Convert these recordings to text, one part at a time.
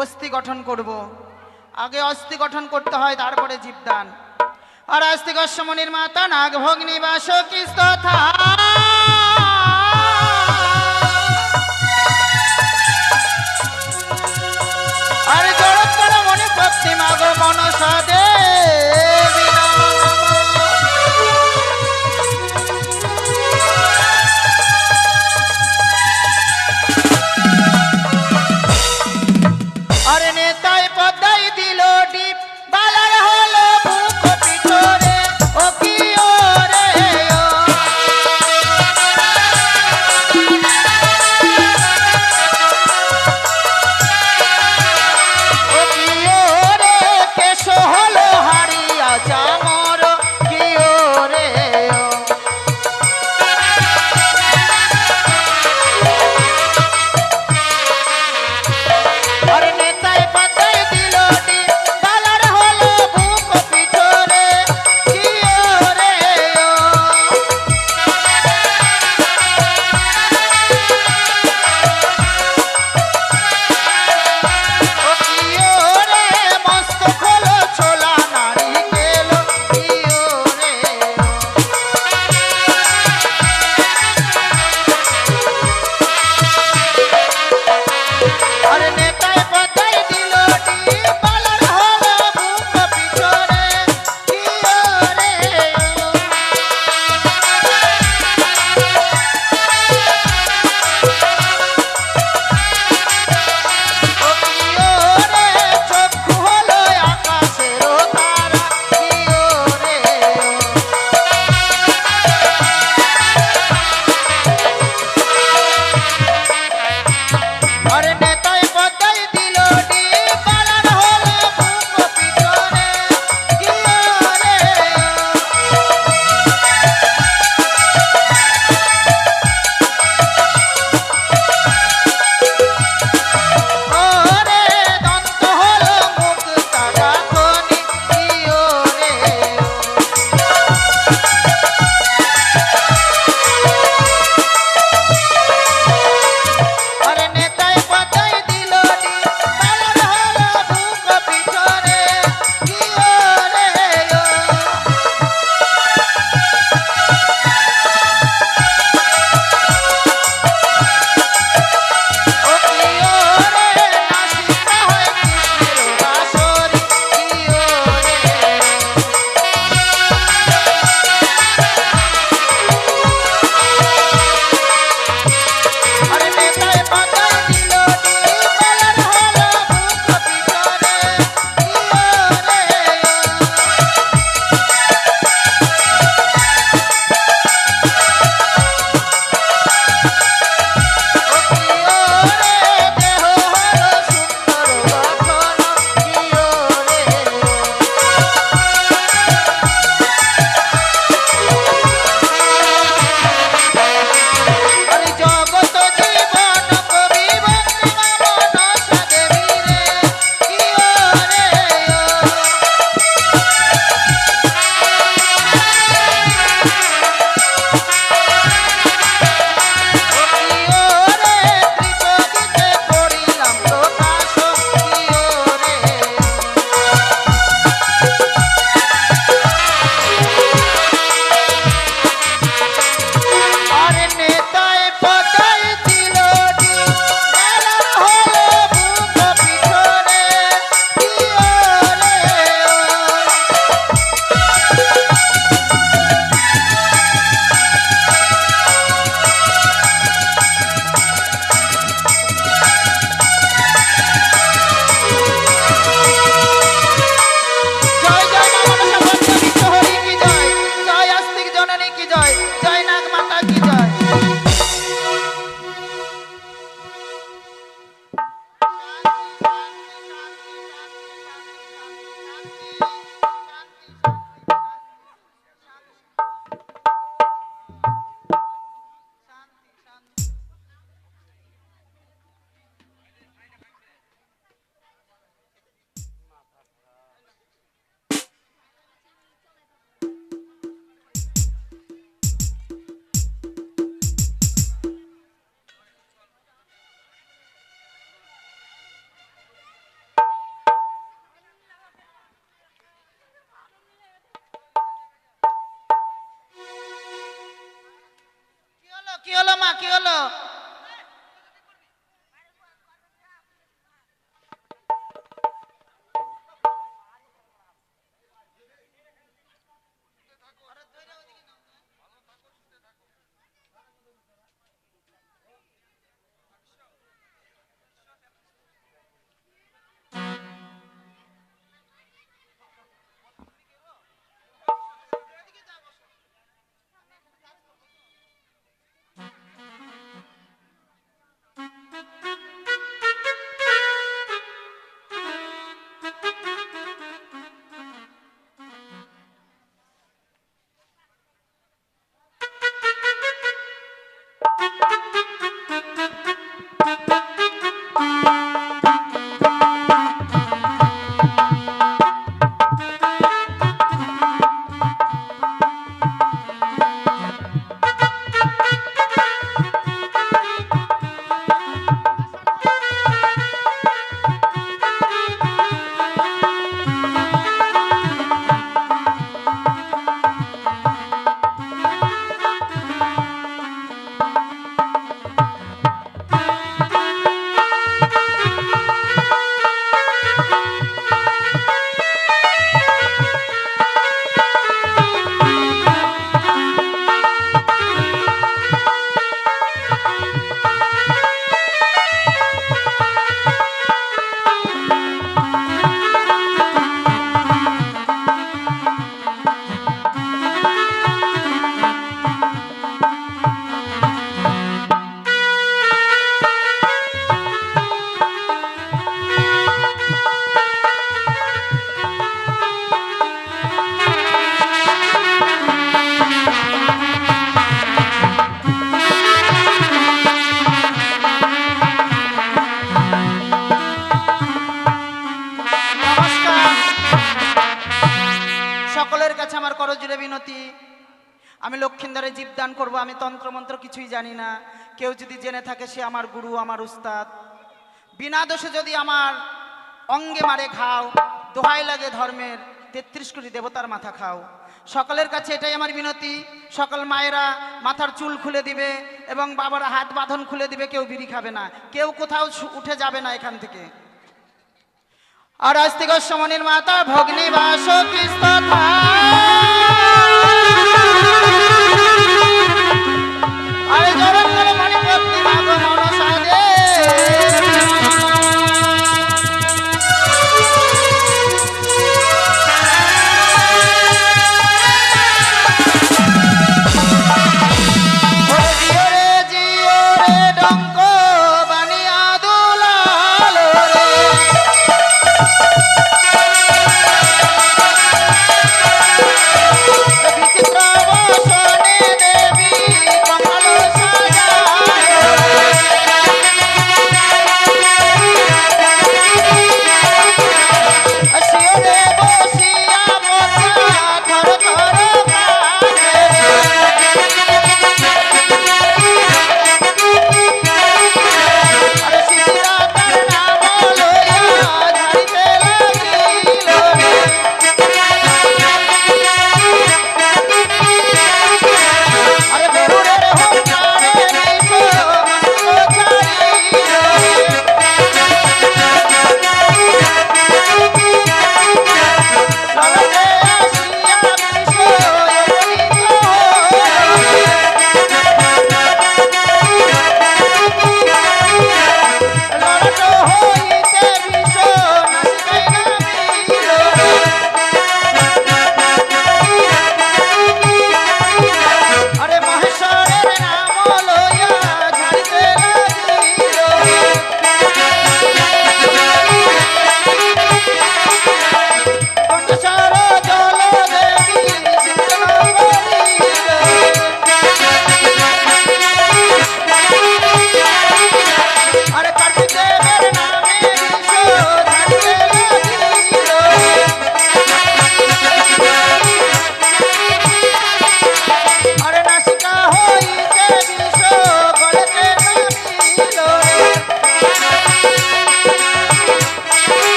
অস্থি গঠন করব। আগে অস্থি গঠন করতে হয়, তারপরে জীবদান। আর আস্তি গস্যমনির মাতা নাগ ভগ্নি বাসকিস তথা আর জড়ত্তর মনি প্রাপ্তি মাগ মনসা দেবী নমঃ নমঃ। আরে নেতায় পদ্মাই দিল ডিপ বালার হলো বুক পিছরে ও কি ওরে ও ও কি ওরে কেশ হলো হারিয়া চামর কি ওরে ও আরে নেতায় পদ্মাই দিল ডিপ বালার হলো বুক সকলের কাছে আমার করজোড়ে বিনতি, আমি লক্ষিন্দরে জীবদান করব। আমি তন্ত্রমন্ত্র কিছুই জানি না। কেউ যদি জেনে থাকে সে আমার গুরু, আমার উস্তাদ। বিনা দোষে যদি আমার অঙ্গে মারে ঘাও, দোহাই লাগে ধর্মের, ৩৩ কোটি দেবতার মাথা খাও। সকলের কাছে এটাই আমার বিনতি। সকল মায়েরা মাথার চুল খুলে দিবে এবং বাবারা হাত বাঁধন খুলে দিবে। কেউ বিড়ি খাবে না, কেউ কোথাও উঠে যাবে না এখান থেকে। আর আস্তিক সমনির মাতা ভগ্নী বাসকি তথা আরে জরণ করে মণিপত্নী মাগো মনসা দে।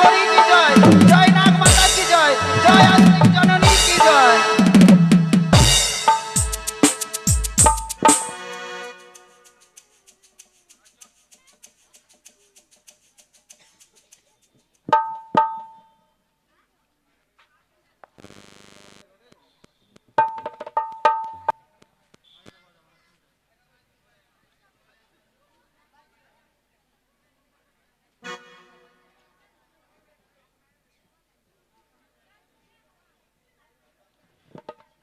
হরি কি জয়, জয় নাগ মাতা কি জয়, জয় আধুনিক জননী কি জয়।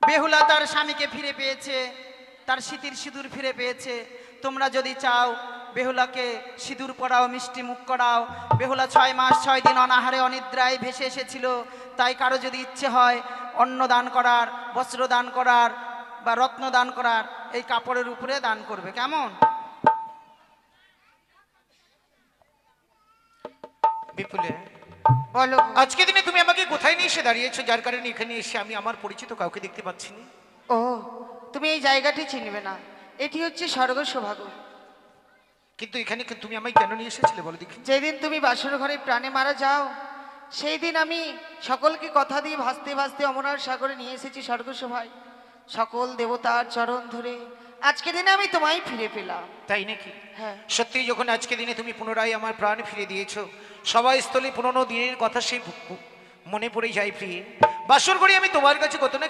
বেহুলা তার স্বামীকে ফিরে পেয়েছে, তার স্মৃতির সিঁদুর ফিরে পেয়েছে। তোমরা যদি চাও বেহুলাকে সিঁদুর পরাও, মিষ্টি মুখ করাও। বেহুলা 6 মাস 6 দিন অনাহারে অনিদ্রায় ভেসে এসেছিল। তাই কারো যদি ইচ্ছে হয় অন্ন দান করার, বস্ত্র দান করার বা রত্ন দান করার, এই কাপড়ের উপরে দান করবে, কেমন? বিপুলে, বলো। আজকে দিনে তুমি আমাকে কোথায় নিয়ে এসে দাঁড়িয়েছো, যার কারণে এখানে এসে আমি আমার পরিচিত কাউকে দেখতে পাচ্ছি না? ও, তুমি এই জায়গাটি চিনবে না, এটি হচ্ছে স্বর্গ সৌভাগ্য। কিন্তু এখানে তুমি আমায় কেন নিয়ে এসেছিলে বলো দেখি? যেদিন তুমি বাসর ঘরে প্রাণে মারা যাও, সেই দিন আমি সকলকে কথা দিয়ে ভাসতে ভাসতে অমরার সাগরে নিয়ে এসেছি স্বর্গ সভায়, সকল দেবতার চরণ ধরে। আজকে দিনে আমি তোমায় ফিরে পেলাম। তাই নাকি? হ্যাঁ। সত্যি যখন আজকে দিনে তুমি পুনরায় আমার প্রাণ ফিরে দিয়েছো, সবাই স্থলে পুরনো দিনের কথা সেই মনে পড়ে যায় প্রিয়ে। বাসর করে আমি তোমার কাছে কত না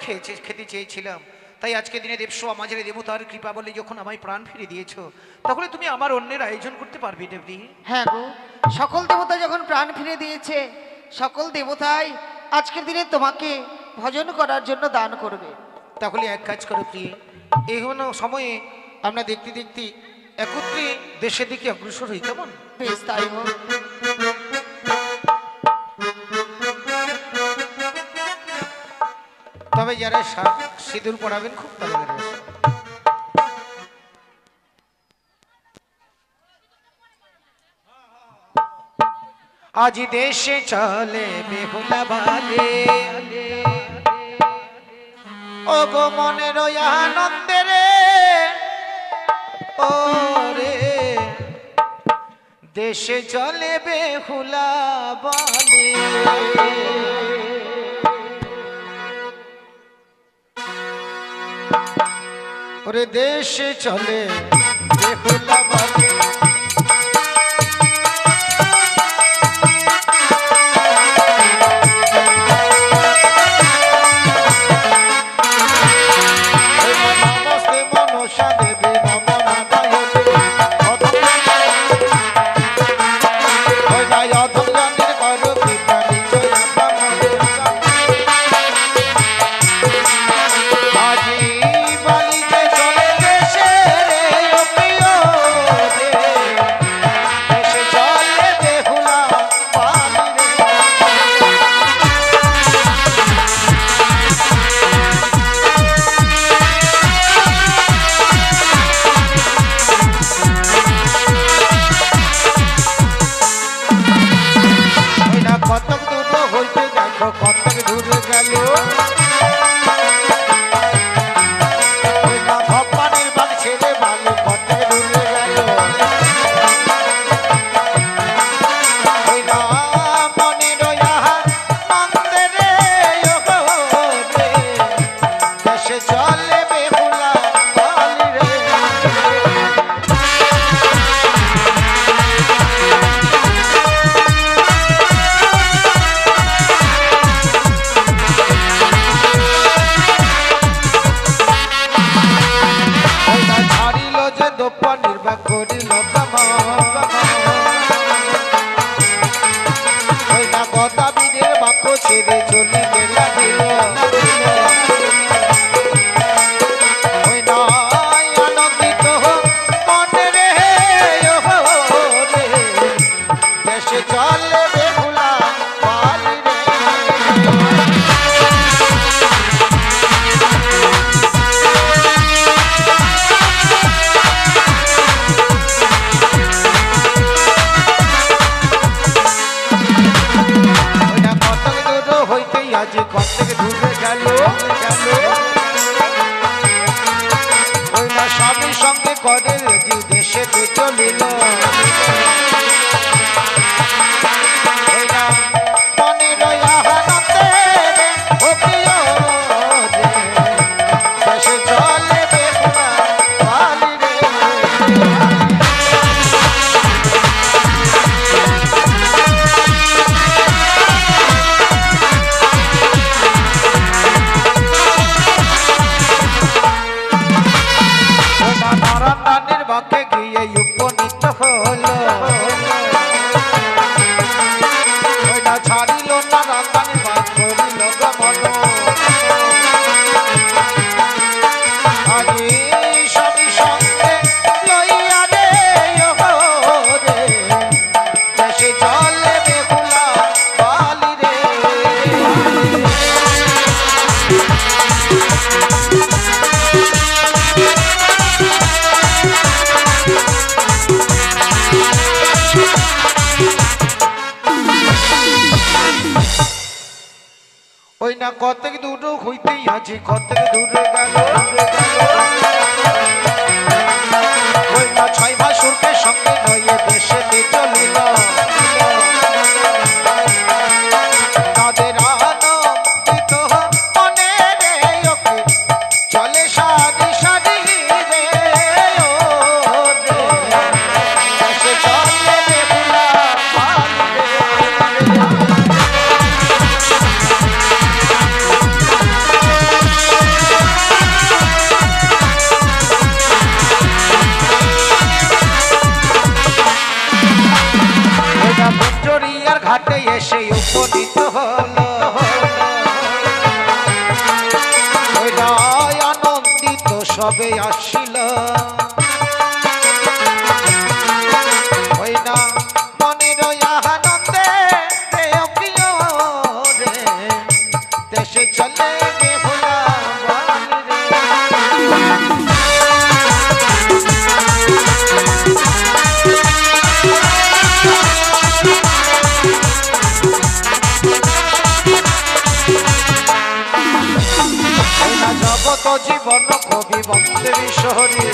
খেতে চেয়েছিলাম। তাই আজকে দিনে দেবসো আমাদের দেবতার কৃপা বলে যখন আমায় প্রাণ ফিরে দিয়েছো, তাহলে তুমি আমার অন্যের আয়োজন করতে পারবে দেবী। হ্যাঁ গো, সকল দেবতা যখন প্রাণ ফিরে দিয়েছে, সকল দেবতাই আজকের দিনে তোমাকে ভজন করার জন্য দান করবে। তাহলে এক কাজ করো প্রিয়ে, এই সময়ে আমরা দেখতে দেখতে একত্রে দেশের দিকে অগ্রসর হই, কেমন? বেশ, তাই হোক। তবে যারা সিঁদুর পড়াবেন খুব তাড়াতাড়ি আসুন। আজ দেশে চলে বেহুলা বালে, ও গো মনের আনন্দে রে, ও রে দেশে চলে বেহুলা বালে। ওরে দেশে চলে বেহুলা বালে, নমস্তে মনসা দেবী নম নারায়ণী, অধমজনের করো কৃপা নিজয় আজি বালিতে চলে দেশে রে, ও প্রিয় রে দেশে চলে বেহুলা বালি রে। ওই না কতক দূর হইতে দেখো কতক দূর গেল, ওই না ভবানীর বাগ ছেড়ে বালু কতক দূর গেল, ওই না মনির নন্দে রে, ও রে দেশে চলে বেহুলা বালি রে। ওইটা ছাড়িল যে দোপা নির্বাক করিল ওইটা গদা বীরের বাক্য ছেড়ে চলে গেলা দিল, ওইটা আনন্দিত মনে রে, ও রে দেশে চলে বেহুলা বালি রে। ওইটা কতক দূর হইতেই আজ কতক দূরে গেল, ওইটা স্বামীর সঙ্গে করে রেজি দেশেতে চলিল, ওইটা কন্যা রান্দানি বাদ করিল গমন আজি স্বামী সঙ্গে লইয়া রে ওগো রে দেশে চলে বেহুলা বালি রে ওই না কতক দূর হইতেই আছি কতক দূরে গেল ওই না ছয় ভাসুরকে সঙ্গে নয়ে দেশেতে চলিল তাদের আনন্দিত মনে রে ওকে চলে সারি সারি রে ও রে দেশে চলে বেহুলা বালি রে ভিক্টোরিয়ার ঘাটে এসে উপনীত হলো ওই রায় আনন্দিত সবে আসিল ওই না মনের আনন্দে রে অপ্রিয় রে দেশে চলে বেহুলা বালি রে জগত জীবন কবি বন্দের শহরে